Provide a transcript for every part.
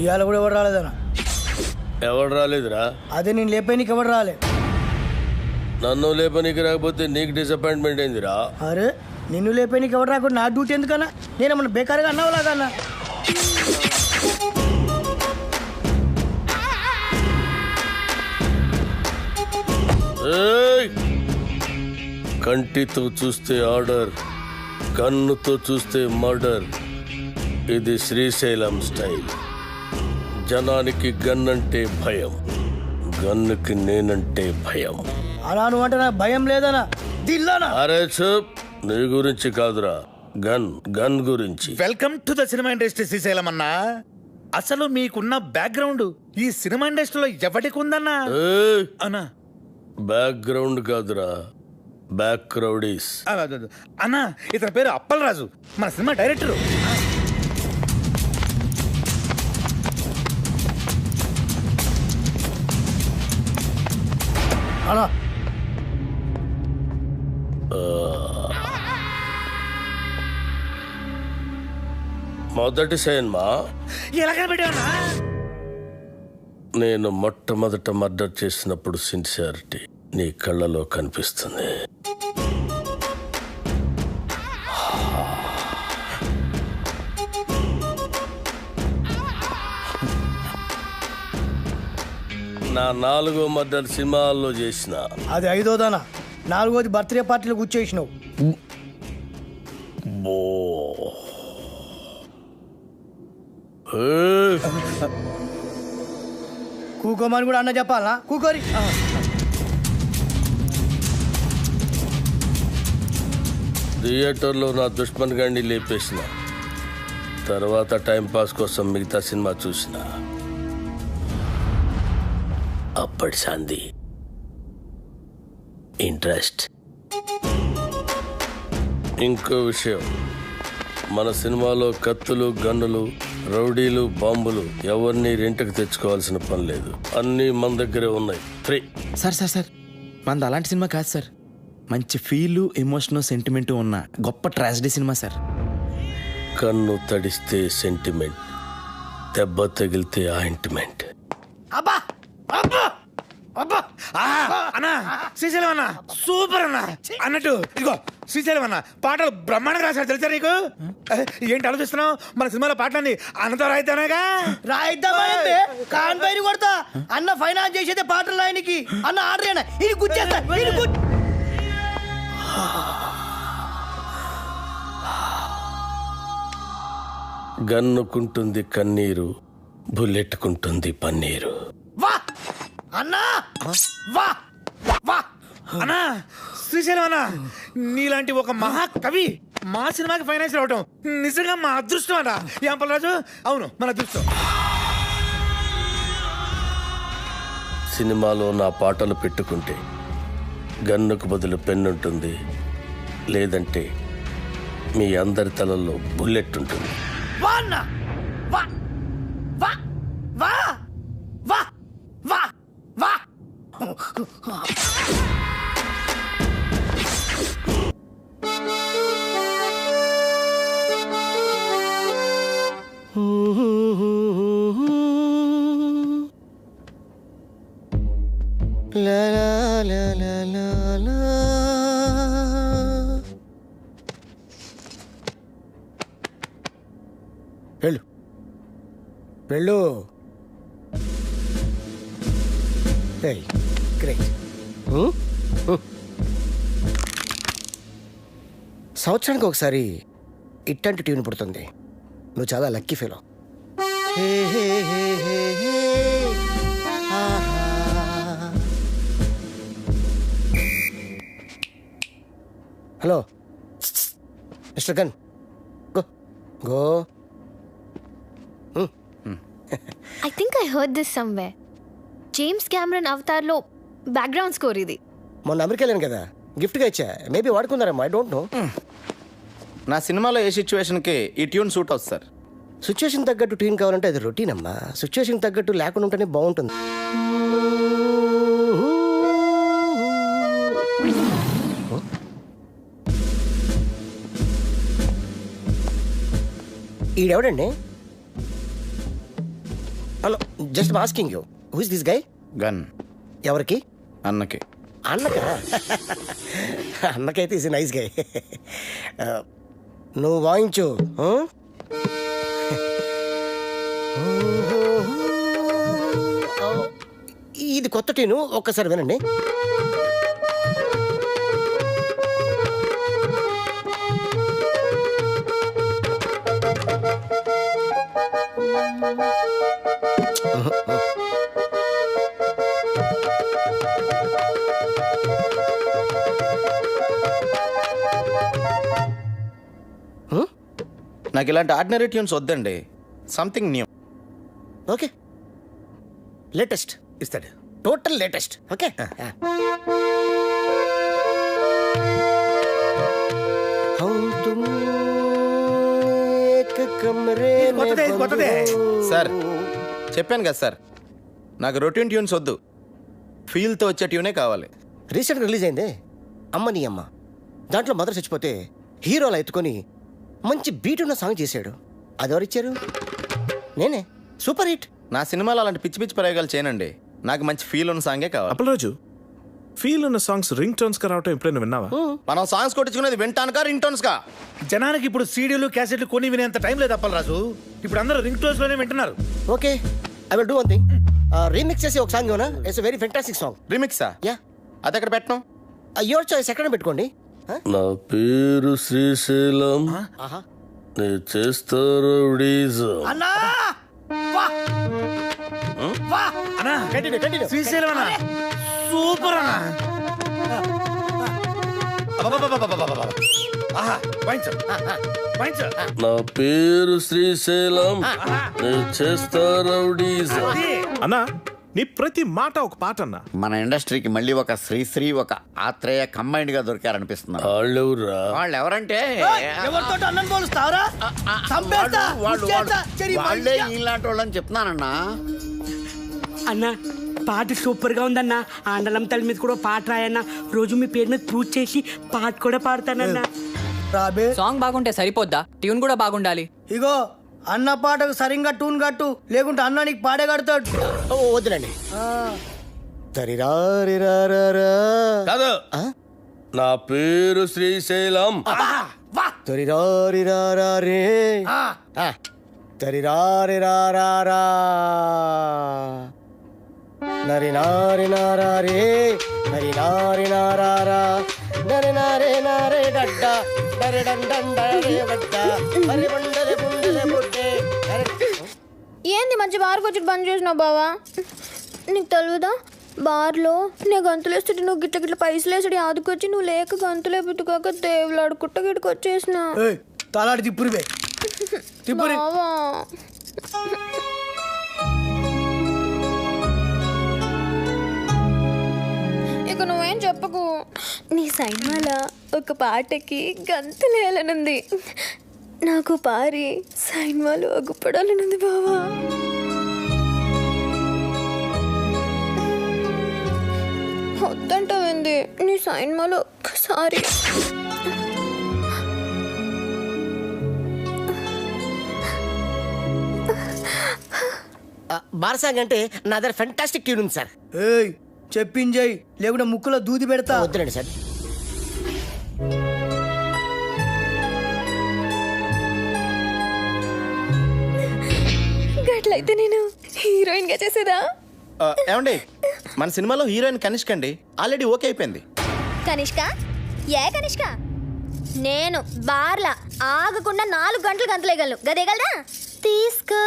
ఇవాళ కూడా ఎవరు రాలేదన్నా? ఎవరు రాలేదురా? అదే నేను లేపేనికి ఎవరు రాలే. నన్ను లేపనికి రాకపోతే నీకు డిసప్పాయింట్మెంట్ అయిందిరా. అరే నిన్ను లేపేనికి ఎవరు రాకుండా నా డ్యూటీ ఎందుకన్నా? నేనేమన్నా బేకారుగా అన్నావులాగన్నా? కంటితో చూస్తే ఆర్డర్, కన్నుతో చూస్తే మర్డర్. ఇది శ్రీశైలం స్టైల్. జనానికి గన్ అంటే భయం, గన్నుకి నేనంటే భయం. అలా నువ్వు అంటే నాకు భయం లేదనా? దిల్లానా? అరే చూప్, నీ గురించి కాదురా, గన్ గురించి. Welcome to the cinema industry Srisailam అన్నా. అసలు మీకున్న బ్యాక్గ్రౌండ్ ఈ సినిమా ఇండస్ట్రీలో ఎవరికి ఉందన్నా? అన్నా బ్యాక్గ్రౌండ్ కాదురా, బ్యాక్ క్రౌడీస్. అన్నా ఇతని పేరు అప్పలరాజు, మన సినిమా డైరెక్టరు. అలా మొదటి సినిమా ఎలాగ పెట్టావన్నా? నేను మొట్టమొదట మర్డర్ చేసినప్పుడు సిన్సియారిటీ నీ కళ్ళలో కనిపిస్తుంది. నా 4వ మర్డర్ సినిమాల్లో చేసిన. అది 5వదనా? 4వది బర్త్డే పార్టీలో కూర్చేసినావు. కూకోమని కూడా అన్న చెప్పాలా? కూకోరి. థియేటర్లో నా దుష్మన్ గాడిని లేపేసిన తర్వాత టైంపాస్ కోసం మిగతా సినిమా చూసిన. అప్పటి సంధి ఇంట్రెస్ట్. ఇంకో విషయం, మన సినిమాలో కత్తులు, గన్నులు, రౌడీలు, బాంబులు ఎవరిని రెంట్కి తెచ్చుకోవాల్సిన పని లేదు. అన్నీ మన దగ్గరే ఉన్నాయి, ఫ్రీ. సార్ మనది అలాంటి సినిమా కాదు సార్. మంచి ఫీలు, ఎమోషను, సెంటిమెంటు ఉన్న గొప్ప ట్రాజడీ సినిమా సార్. కన్ను తడిస్తే సెంటిమెంట్, దెబ్బ తగిలితే ఆయింట్మెంట్. అబ్బా అబ్బా అబ్బా అన్నా శ్రీశైలం అన్న సూపర్ అన్న. అన్నట్టు ఇదిగో శ్రీశైలం అన్న పాటలు బ్రహ్మాండంగా రాశాడు తెలుసా నీకు? ఏంటి ఆలోచిస్తున్నావు? మన సినిమాలో పాటలన్నీ అన్నతో రాయిద్దానేగా. రాయిద్దామంటే కాన్ పైన కొడతా. అన్న ఫైనాన్స్ చేసేదే పాటలు ఆయనకి. అన్న ఆర్డర్ అయినా ఇది గుచ్చేస్తా. గన్నుకుంటుంది కన్నీరు, బుల్లెట్టుకుంటుంది పన్నీరు. వా అన్నా, వా వా అన్నా శ్రీశైలం అన్న నీలాంటి ఒక మహాకవి మా సినిమాకి ఫైనాన్స్ రావటం నిజంగా మా అదృష్టం అన్న. ఏం అప్పలరాజు? అవును మన అదృష్టం. సినిమాలో నా పాటలు పెట్టుకుంటే గన్నుకు బదులు పెన్నుంటుంది, లేదంటే మీ అందరి తలల్లో బుల్లెట్ ఉంటుంది. వా అన్న, వా వా వా వా వా వా. La la la la la la. వెళ్ళు వెళ్ళు. గ్రేట్. సంవత్సరానికి ఒకసారి ఇట్టంటి ట్యూన్ పుడుతుంది. నువ్వు చాలా lucky fellow. Hello mister Gun, go go I think I heard this somewhere. James Cameron అవతార్లో బ్యాక్గ్రౌండ్ స్కోర్ ఇది. మొన్న అమెరికా వెళ్ళాను కదా, గిఫ్ట్గా ఇచ్చా. మేబీ వాడుకున్నారమ్మా, ఐ డోంట్ నో. నా సినిమాలో ఏ సిచ్యువేషన్కి ఈ ట్యూన్ సూట్ అవుతుంది సార్. సిచ్యువేషన్ తగ్గట్టు ట్యూన్ కావాలంటే అది రొటీన్ అమ్మా. సిచ్యువేషన్ తగ్గట్టు లేకుండా ఉంటేనే బాగుంటుంది. ఈడెవడండి? Hello, just asking you, who is this guy? Gun ఎవరికి? అన్నకి. అన్నకా? అన్నకైతే ఇస్ నైస్ గై. నువ్వు వాయించు. ఇది కొత్త టీను, ఒక్కసారి వినండి. నాకు ఇలాంటి ఆర్డినరీ ట్యూన్స్ వద్దండి, సంథింగ్ న్యూ. ఓకే, లేటెస్ట్ ఇస్తాడు. Total latest. ఓకే, కొత్తదే. సార్ చెప్పాను కదా సార్, నాకు రొటీన్ ట్యూన్స్ వద్దు, ఫీల్తో వచ్చే ట్యూనే కావాలి. రీసెంట్గా రిలీజ్ అయిందే అమ్మ నీ అమ్మ. దాంట్లో మదర్ చచ్చిపోతే హీరోలా ఎత్తుకొని మంచి బీట్ ఉన్న సాంగ్ చేశాడు. అది ఎవరిచ్చారు? నేనే. Super hit. నా సినిమాలో అలాంటి పిచ్చి పిచ్చి ప్రయోగాలు చేయనండి, నాకు మంచి ఫీల్ ఉన్న సాంగే కావాలి. అప్పలరాజు, ఫీల్ ఉన్న సాంగ్స్ రింగ్ టోన్స్ గా రావటం ఎప్పుడైనా విన్నావా? మనం సాంగ్స్ కొట్టించుకునేది వింటానుకా రింగ్ టోన్స్ కా? జనానికి ఇప్పుడు సీడీలు క్యాసెట్లు కొని వినేంత టైం లేదు అప్పలరాజు. ఇప్పుడు అందరూ రింగ్ టోన్స్ లోనే వింటున్నారు. Okay, I will do one thing. Remix చేసి ఒక సాంగ్ ఇవ్వనా? It's very fantastic song. రీమిక్సా? యా. అది ఎక్కడ పెట్టను? యువర్ చాయిస్, ఎక్కడ పెట్టుకోండి. నా పేరు శ్రీశైలం, ఆహా, నేను చేస్తారు అన్నా వా వా అన్నా కంటిన్యూ కంటిన్యూ. శ్రీశైలం అన్న సూపర్ అన్న. అబ్బబ్బబ్బబ్బబ్బబ్బబ్బ. ఆహా, వాయించు, వాయించు. నా పేరు శ్రీశైలం, నేను చేస్తారు అన్నా, నీ ప్రతి మాట ఒక పాట అన్నా. మన ఇండస్ట్రీకి మళ్ళీ ఒక శ్రీశ్రీ, ఒక ఆత్రేయ కంబైన్డ్ గా దొరికారనిపిస్తున్నారు. వాళ్ళెవరా? వాళ్ళు ఎవరంటే ఎవరితో అన్నం పోలుస్తావరా? చంపేస్తా, గుచ్చేస్తా, చెరి వాళ్ళే మనిషి. ఇలాంటి వాళ్ళని చెప్తున్నానన్నా. అన్నా పాట సూపర్ గా ఉందన్న. ఆండలం తల్లి మీద కూడా పాట రాయన్న. రోజు మీ పేరు మీద పూజ చేసి పాట కూడా పాడతానన్నా. రాబే సాంగ్ బాగుంటే సరిపోద్దా? ట్యూన్ కూడా బాగుండాలి. ఇగో అన్న పాటకు సరిగ్గా టూన్ కట్టు, లేకుంటే అన్న నీకు పాడే కడతాడు. వద్దులండి. తరిరారిరారా. కాదు, నా పేరు శ్రీశైలం. తరిరారిరారా రే. తరిరారిరారా. నరి నారి నారా రే, నరి నారి నారా, నరి నారే నారే డడ్డ, నరి డండే వడ్డ, నరి బండరే బుండరే బుడ్డే. ఏంది మంచి బార్కి వచ్చి బంద్ చేసినావు బావా? నీకు తెలియదా, బార్లో నేను గంతులు వేస్తుంటే నువ్వు గిట్ల గిట్ల పైసలు వేసాడు ఆదుకొచ్చి నువ్వు లేక గంతులే పెట్టుకోక దేవుళ్ళు ఆడుకుంట గిట్టుకు వచ్చేసిన తలాడి తిప్పురివే తిప్పురి. బావా. ఇక నువ్వేం చెప్పకు. నీ సినిమాలో ఒక పాటకి గంతులేయాలనుంది. నాకు పారి సినిమాలో అగ్గుపడాలనుంది బావా. వద్దంటావేంది? నీ సినిమాలో ఒక్కసారి బారసాంగ్ అంటే నా దగ్గర ఫెంటాస్టిక్ ట్యూన్ ఉంది సార్. ఏయ్ చెప్పింజయ్, లేకుంటే ముక్కులో దూది పెడతా. వద్దులండి సార్. గట్లయితే నేను హీరోయిన్ గా చేసేదా? ఏమండి, మన సినిమాలో హీరోయిన్ కనిష్క అండి, ఆల్రెడీ ఓకే అయిపోయింది. కనిష్క? ఏ కనిష్క? నేను బార్లా ఆగకుండా 4 గంటలు గంతలేయగలను. గదేగలదా? తీసుకో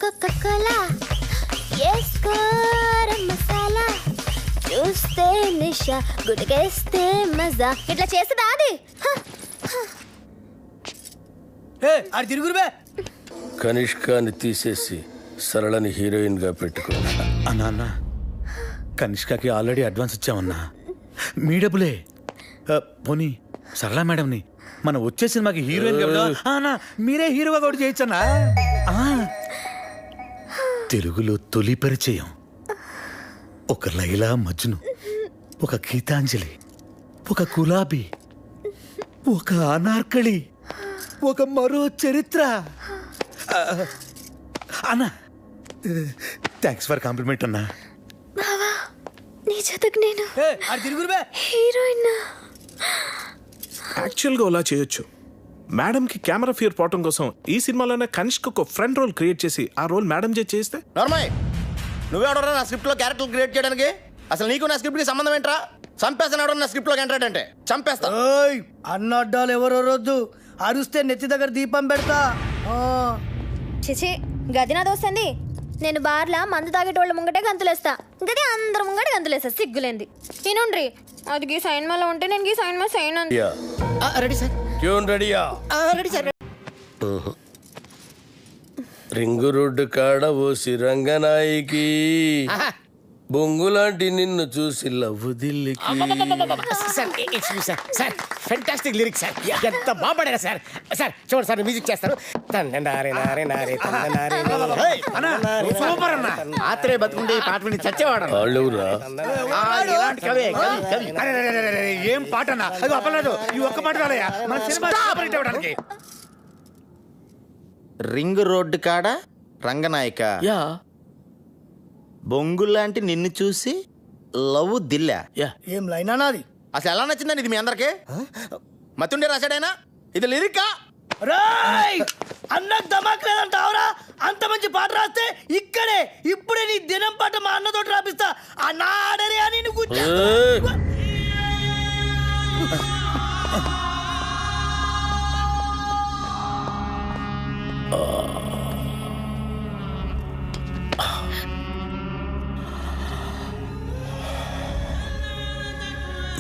కోకా-కోలా, వేసుకో మసాలా, చూస్తే నిషా, గుడికేస్తే మజా. ఇట్లా చేస్తుందా అది? అది తిరుగురువే. కనిష్కాన్ని తీసేసి సరళని హీరోయిన్ గా పెట్టుకో. అన్నా కనిష్కకి ఆల్రెడీ అడ్వాన్స్ ఇచ్చామన్నా. మీ డబ్బులే. పోనీ సరళ మేడంని మనం వచ్చే సినిమాకి హీరోయిన్ అన్నా మీరే హీరోగా కూడా చేయొచ్చన్నా. తెలుగులో తొలి పరిచయం ఒక లైలా మజ్ను, ఒక గీతాంజలి, ఒక గులాబీ, ఒక అనార్కళి, ఒక మరో చరిత్ర. అన్నా థ్యాంక్స్ ఫర్ కాంప్లిమెంట్ అన్నా. బావా నీ జతకు నేను తిరుగురు హీరోయిన్. యాక్చువల్గా అలా చేయొచ్చు. మేడంకి కెమెరా ఫియర్ పోవటం కోసం ఈ సినిమాలోనే కనిష్క్ ఒక ఫ్రెండ్ రోల్ క్రియేట్ చేసి ఆ రోల్ మేడం చేస్తే. నార్మల్ నువ్వెవడరా నా స్క్రిప్ట్ లో క్యారెక్టర్ క్రియేట్ చేయడానికి? అసలు నీకు నా స్క్రిప్ట్ కి సంబంధం ఏంట్రా? చంపేస్తాను నా స్క్రిప్ట్ లో ఎంటర్ అంటే చంపేస్తా. అన్న అడ్డాలు ఎవరో రొద్దు, అరుస్తే నెత్తి దగ్గర దీపం పెడతా. చిచి గది నా దోస్తుంది. నేను బార్లా మందు తాగేటోళ్ళ ముంగటే గంతులేస్తా, గది అందరు ముంగటే గంతులేస్తా. సిగ్గులేంది తినుండ్రి. అది గీ సైన్ మాలో ఉంటే నేను గీ సైన్ మా సైన్ అంది. Ready sir. ట్యూన్ రెడీయా? Ready sir. రింగు రోడ్డు కాడ ఓసి రంగనాయికి బొంగులాంటి నిన్ను చూసి లవ్వు దిల్లికి. Sir excuse sir. Sir fantastic lyrics sir. ఎంత బాగా పాడారా సార్. సార్ చూడండి సార్ మ్యూజిక్ చేస్తారు. సూపర్ అన్నా. ఆత్రే బతుకుంటే ఈ పాట విని చచ్చేవాడు. వాళ్ళెవరా? ఇలాంటి కవే కవి. ఏం పాట అన్నా? అది అప్పలేదు. ఈ ఒక్క పాట రాలయ్యా మన సినిమా సూపర్ హిట్ అవ్వడానికి. రింగ్ రోడ్డు కాడ రంగనాయక, యా బొంగులాంటి నిన్ను చూసి లవ్ దిల్లా. ఏం లైన్ అన్నది? అసలు ఎలా నచ్చిందని ఇది మీ అందరికి? మతుండే రాశాడైనా ఇది లిరికా? రాయ్ అన్నకు దమాక్ లేదంటావురా? అంత మంచి పాట రాస్తే ఇక్కడే ఇప్పుడే నీ దినం పాట మా అన్నతోటి రాపిస్తా. అన్న ఆడరే అని నువ్వు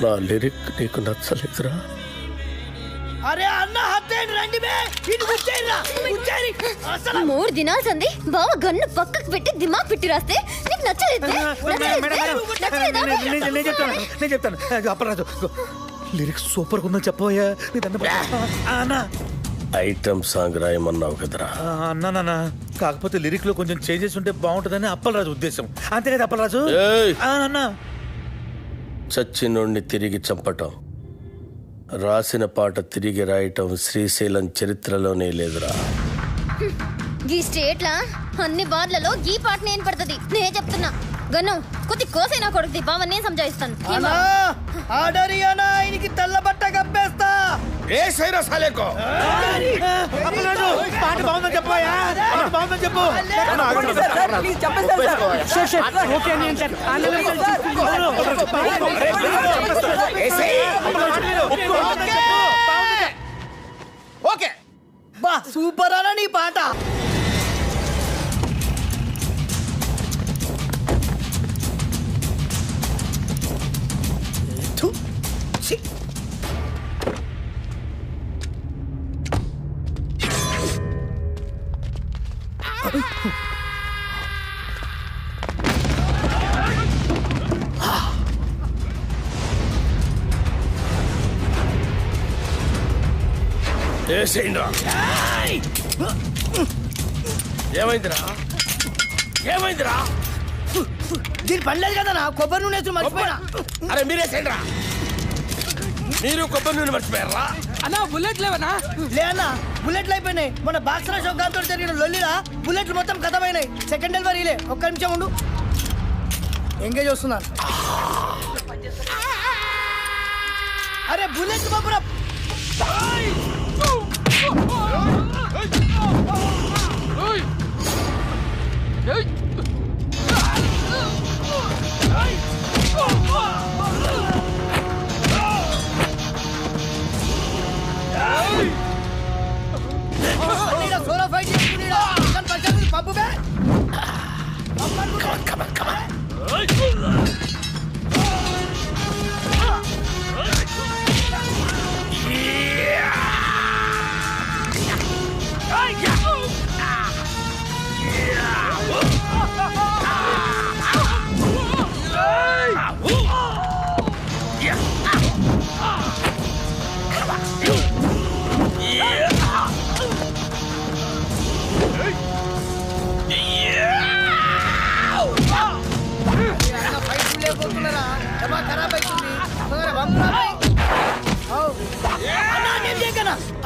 నా లిరిక్ నీకు నచ్చలేదురా? అరే అన్న హత్తేండి రండి బే. ఇది గుచ్చేయరా గుచ్చేరి. అసలు 3 దినాలు సంది బావ గన్ను పక్కకు పెట్టి దిమాగ్ పెట్టి రాస్తే నీకు నచ్చలేదు. నేను చెప్తాను. అప్పరాజు లిరిక్స్ సూపర్ ఉందని చెప్పబోయా. అన్నా ఐటమ్ సాంగ్ రాయమన్నావు కదరా? అన్నా కాకపోతే లిరిక్ లో కొంచెం చేంజెస్ ఉంటే బాగుంటుందని అప్పలరాజు ఉద్దేశం. అంతే కదా అప్పలరాజు? అన్నా చచ్చినోడిని తిరిగి చంపటం, రాసిన పాట తిరిగి రాయటం శ్రీశైలం చరిత్రలోనే లేదురా. ఈ స్టేట్లా అన్ని బార్లలో ఈ పాట నేను పడుతుంది. నేను చెప్తున్నా గన్ను కొద్ది కోసైనా కొడుకుది బావ నేను సంజాయిస్తాను. ఆడరి అన్నా ఆయనకి తెల్ల బట్ట కప్పేస్తా. పాట బాగుందని చెప్పబోయా. బాగుందని చెప్పు. ఓకే బా సూపర్ అన్న నీ పాట. ఏమైందిరా? ఏమైందిరా? దీని పనిలేదు కదా నా కొబ్బరి నూనె మర్చిపోయినా. అరే మీరేసేంద్రా, మీరు కొబ్బరి నూనె మర్చిపోయారా? అన్నా బుల్లెట్ లేవనా? లే అన్న బుల్లెట్లు అయిపోయినాయి. మన బాక్సరా షాప్ గాంతో జరిగిన లొల్లిలా బుల్లెట్లు మొత్తం కథమైనాయి. సెకండ్ డెలివరీలే. ఒక్క నిమిషం ఉండు, ఎంగేజ్ వస్తున్నాను. అరే బుల్లెట్ బాబురా. సోలో ఫైట్ చేసుకుని పప్పు బే.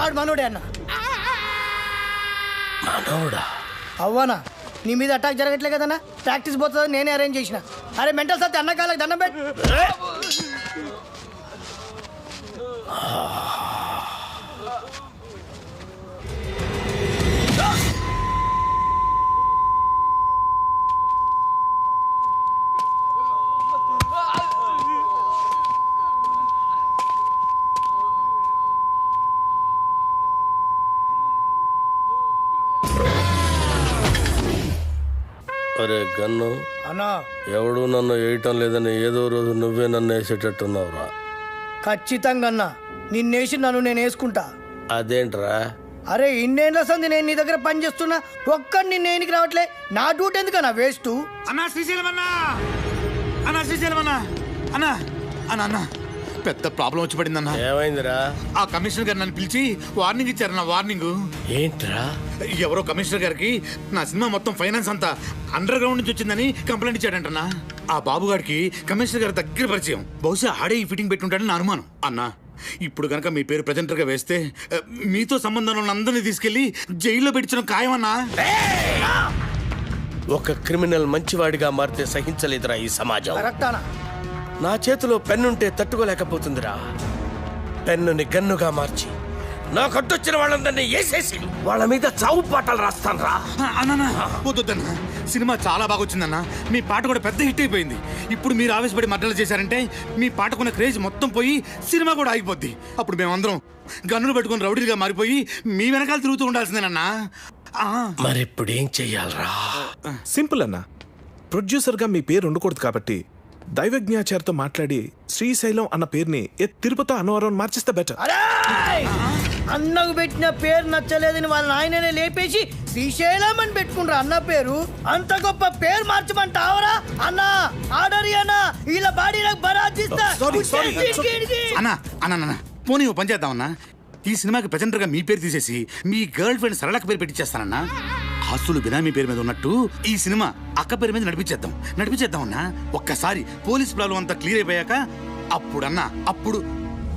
వాడు మనోడే అన్న. మనోడా? అవ్వనా, నీ మీద అటాక్ జరగట్లే కదన్నా, ప్రాక్టీస్ పోతుంది నేనే అరేంజ్ చేసిన. అరే మెంటల్ సత్తి అన్న కాళ్ళకి దండం పెట్టు. అరే గన్ను అన్నా, ఎవడు నన్ను వేయటం లేదని ఏదో రోజు నువ్వే నన్ను వేసేటట్టున్నావురా. ఖచ్చితంగా అన్నా, నిన్నేసి నన్ను నేను వేసుకుంటా. అదేంట్రా? అరే ఇన్నేళ్ళ సంది నేను నీ దగ్గర పని చేస్తున్నా, ఒక్కడిని నిన్ను ఏనికి రావట్లే. నా డ్యూటీ ఎందుకన్నా వేస్ట్? అన్నా శ్రీశైలం అన్నా, అన్నా శ్రీశైలం అన్నా, అన్నా అన్నా అన్నా పెద్ద ప్రాబ్లం వచ్చి పడింది అన్న. ఏమైందిరా? ఆ కమిషనర్ గారు నన్ను పిలిచి వార్నింగ్ ఇచ్చారన్న. వార్నింగ్ ఏంట్రా? ఎవరో కమిషనర్ గారికి నా సినిమా మొత్తం ఫైనాన్స్ అంతా అండర్ గ్రౌండ్ నుంచి వచ్చిందని కంప్లైంట్ ఇచ్చాడంటన్నా. ఆ బాబు గారికి కమిషనర్ గారి దగ్గర పరిచయం, బహుశా ఆడే ఈ ఫిట్టింగ్ పెట్టుంటాడని నా అనుమానం. అన్నా ఇప్పుడు కనుక మీ పేరు ప్రెజెంటర్ గా వేస్తే మీతో సంబంధం ఉన్న అందరినీ తీసుకెళ్లి జైల్లో పెట్టించడం ఖాయమన్నా. ఒక క్రిమినల్ మంచివాడిగా మారితే సహించలేదురా ఈ సమాజం. కరెక్టానా? నా చేతిలో పెన్నుంటే తట్టుకోలేకపోతుందిరా. పెన్నుని గన్నుగా మార్చి నా కట్టొచ్చిన వాళ్ళందరినీ వేసేసి వాళ్ళ మీద చావు పాటలు రాస్తాను రా. అన్నా వద్దన్నా, సినిమా చాలా బాగా వచ్చిందన్నా. మీ పాట కూడా పెద్ద హిట్ అయిపోయింది. ఇప్పుడు మీరు ఆవేశపడి మర్డర్లు చేశారంటే మీ పాటకున్న క్రేజ్ మొత్తం పోయి సినిమా కూడా ఆగిపోద్ది. అప్పుడు మేమందరం గన్నులు పెట్టుకుని రౌడీలుగా మారిపోయి మీ వెనకాల తిరుగుతూ ఉండాల్సిందేనన్నా. మరి ఇప్పుడు ఏం చెయ్యాలరా? సింపుల్ అన్న, ప్రొడ్యూసర్ గా మీ పేరు ఉండకూడదు కాబట్టి దైవజ్ఞాచారితో మాట్లాడి శ్రీశైలం అన్న పేరుని తిరుపతి అన్నవరం మార్చిస్తే బెటర్. అన్నకు పెట్టిన పేరు నచ్చలేదని వాళ్ళ ఆయననే లేపేసి శ్రీశైలం అని పెట్టుకుంటారు అన్న పేరు. అంత గొప్ప పేరు మార్చమంటావరా అన్న? ఆర్డర్ అన్నా, ఇలా బాడీ నాకు బరాతిస్తా. అన్నా అన్నా పోనీ ఓ పని చేద్దామన్నా, ఈ సినిమాకి ప్రెజెంటర్ గా మీ పేరు తీసేసి మీ గర్ల్ ఫ్రెండ్ సరళక పేరు పెట్టించేస్తానన్నా. ఆస్తులు బినామీ పేరు మీద ఉన్నట్టు ఈ సినిమా అక్క పేరు మీద నడిపించేద్దాం అన్నా. ఒక్కసారి పోలీస్ ప్రాబ్లం అంతా క్లియర్ అయిపోయాక అప్పుడు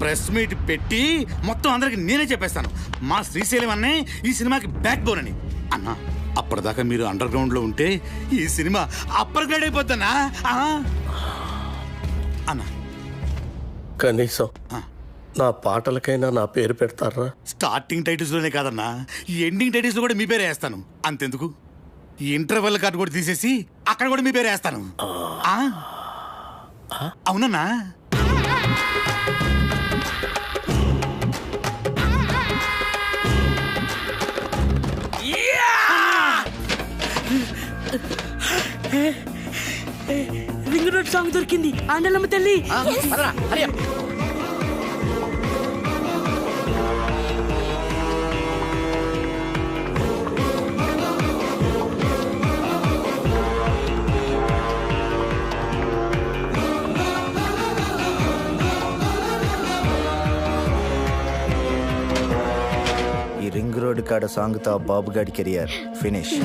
ప్రెస్ మీట్ పెట్టి మొత్తం అందరికి నేనే చెప్పేస్తాను మా శ్రీశైలం అన్నే ఈ సినిమాకి బ్యాక్ బోన్ అని. అన్నా అప్పటిదాకా మీరు అండర్ గ్రౌండ్ లో ఉంటే ఈ సినిమా అప్పర్ గ్రేడ్ అయిపోద్దన్నా. అన్నా కనీసం నా పాటలకైనా నా పేరు పెడతారా? స్టార్టింగ్ టైటిల్స్ లోనే కాదన్నా, ఎండింగ్ టైటిల్స్ లో కూడా మీ పేరే వేస్తాను. అంతెందుకు, ఇంటర్వెల్ కార్డు కూడా తీసేసి అక్కడ కూడా మీ పేరే వేస్తాను. అవునన్నా? రింగ్ రోడ్ సాంగ్ దొరికింది. ఆండలమ్మ తల్లి. ఈ రింగ్ రోడ్ కాడ సాంగ్తో బాబుగాడి కెరియర్ ఫినిష్.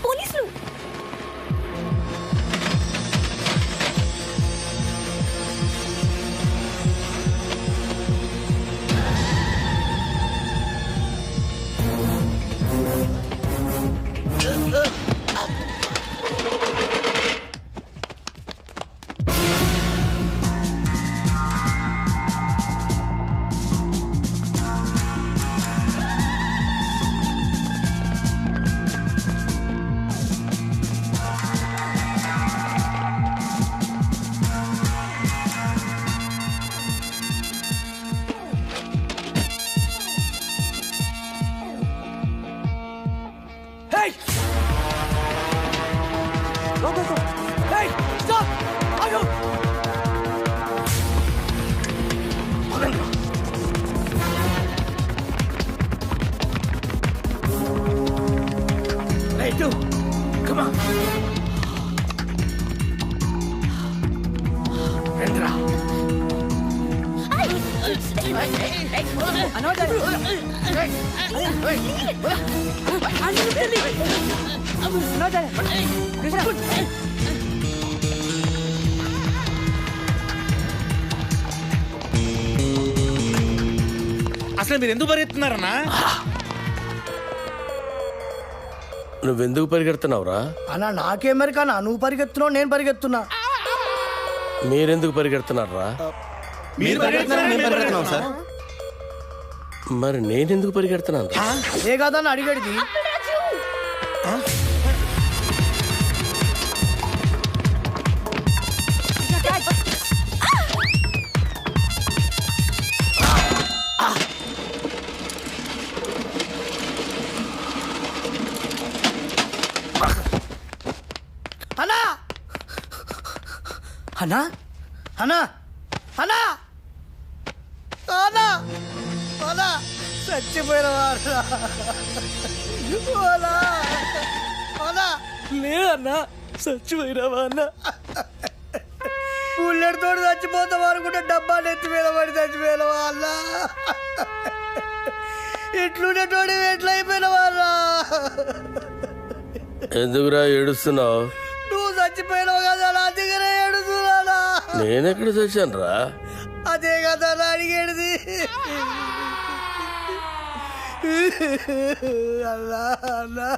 పోలీసులు. అసలు మీరు ఎందుకు పరిగెత్తున్నారన్నా? నువ్వెందుకు పరిగెడుతున్నావురా? అన్నా నాకేమరికన్నా నువ్వు పరిగెత్తున్నావు నేను పరిగెత్తున్నా. మీరెందుకు పరిగెడుతున్నారా? మరి నేనెందుకు పరిగెడుతున్నాను? ఏ కాదన్న అడిగడిది. అన్నా అన్నా అన్నా అన్నా అన్నా అన్నా చచ్చిపోయిన లేదన్నా చచ్చిపోయినావా అన్న? బుల్లెట్ తోటి చచ్చిపోతాం అనుకుంటే డబ్బా నెత్తి మీద పడి చచ్చిపోయినవా అన్న? ఎట్లుండేటోడి ఎట్లయిపోయినవా అన్నా? ఎందుకురా ఏడుస్తున్నావు? నువ్వు చచ్చిపోయినావు కదా నా దగ్గర ఏడుస్తున్నానా? నేనెక్కడ చచ్చాను రా? అదే కదా నా అడిగేది. అల్లా అల్లా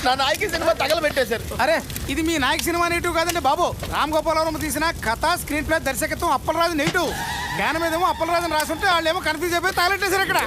నా నాయకి సినిమా తగలబెట్టేశారు. అరే ఇది మీ నాయక్ సినిమా నెగిటివ్ కాదండి బాబు. రామ్ గోపాలవరం తీసిన కథ స్క్రీన్ ప్లే దర్శకత్వం అప్పలరాజు నెగిటివ్. జ్ఞానం ఏదేమో అప్పలరాజు రాసి ఉంటే వాళ్ళు ఏమో కన్ఫ్యూజ్ అయిపోయి తగలెట్టేశారు ఇక్కడ.